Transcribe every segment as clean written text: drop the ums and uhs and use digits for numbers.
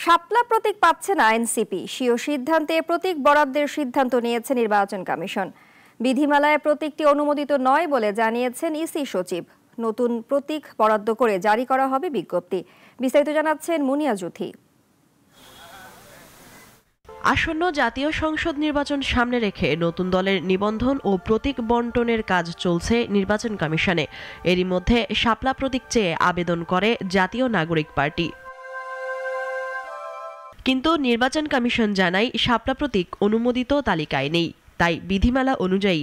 শাপলা প্রতীক পাচ্ছে না এনসিপি। স্বীয় সিদ্ধান্তে প্রতীক বরাদ্দের সিদ্ধান্ত নিয়েছে নির্বাচন কমিশন। বিধিমালায় প্রতীকটি অনুমোদিত নয় বলে জানিয়েছেন ইসি সচিব। নতুন প্রতীক বরাদ্দ করে জারি করা হবে বিজ্ঞপ্তি। বিস্তারিত জানাচ্ছেন মুনিয়া জুথি। আসন্ন জাতীয় সংসদ নির্বাচন সামনে রেখে নতুন দলের নিবন্ধন ও প্রতীক বণ্টনের কাজ চলছে নির্বাচন কমিশনে। এরই মধ্যে শাপলা প্রতীক চেয়ে আবেদন করে জাতীয় নাগরিক পার্টি। কিন্তু নির্বাচন কমিশন জানায় শাপলা প্রতীক অনুমোদিত তালিকায় নেই, তাই বিধিমালা অনুযায়ী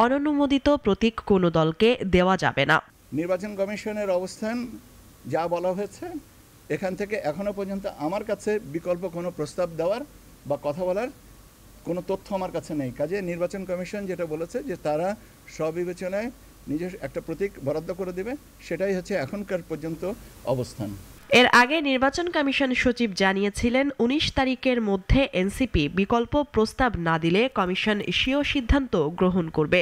অননুমোদিত প্রতীক কোনো দলকে দেওয়া যাবে না। নির্বাচন কমিশনের অবস্থান যা বলা হয়েছে, এখান থেকে এখনো পর্যন্ত আমার কাছে বিকল্প কোনো প্রস্তাব দেওয়ার বা কথা বলার কোনো তথ্য আমার কাছে নেই। কাজে নির্বাচন কমিশন যেটা বলেছে যে তারা স্ববিবেচনায় নিজের একটা প্রতীক বরাদ্দ করে দেবে, সেটাই হচ্ছে এখনকার পর্যন্ত অবস্থান। এর আগে নির্বাচন কমিশন সচিব জানিয়েছিলেন 19 তারিখের মধ্যে এনসিপি বিকল্প প্রস্তাব না দিলে কমিশন স্বীয় সিদ্ধান্ত গ্রহণ করবে।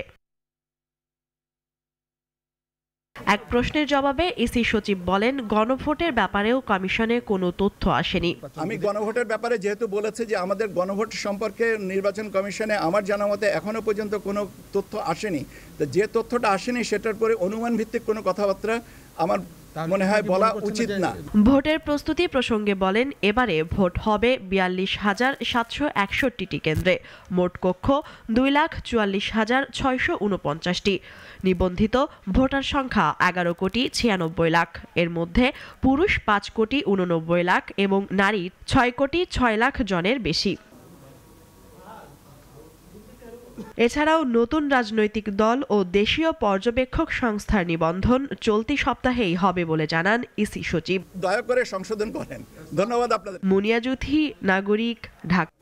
এক প্রশ্নের জবাবে ইসি সচিব বলেন, গণভোটের ব্যাপারেও কমিশনে কোনো তথ্য আসেনি। আমি গণভোটের ব্যাপারে যেহেতু বলেছে যে আমাদের গণভোট সম্পর্কে নির্বাচন কমিশনে আমার জানা মতে এখনো পর্যন্ত কোনো তথ্য আসেনি, তো যে তথ্যটা আসেনি সেটার পরে অনুমান ভিত্তিক কোনো কথাবার্তা আমার মনে হয় বলা উচিত না। ভোটের প্রস্তুতি প্রসঙ্গে বলেন, এবারে ভোট হবে 42,761টি কেন্দ্রে। মোট কক্ষ 2,44,649টি। নিবন্ধিত ভোটার সংখ্যা 11,96,00,000। এর মধ্যে পুরুষ 5,89,00,000 এবং নারী 6,06,00,000 জনের বেশি। এছাড়াও নতুন রাজনৈতিক দল ও দেশীয় পর্যবেক্ষক সংস্থার নিবন্ধন চলতি সপ্তাহেই হবে বলে জানান ইসি সচিব। দয়া করে সংশোধন করেন। ধন্যবাদ আপনাদের। মুনিয়া জুথি, নাগরিক, ঢাকা।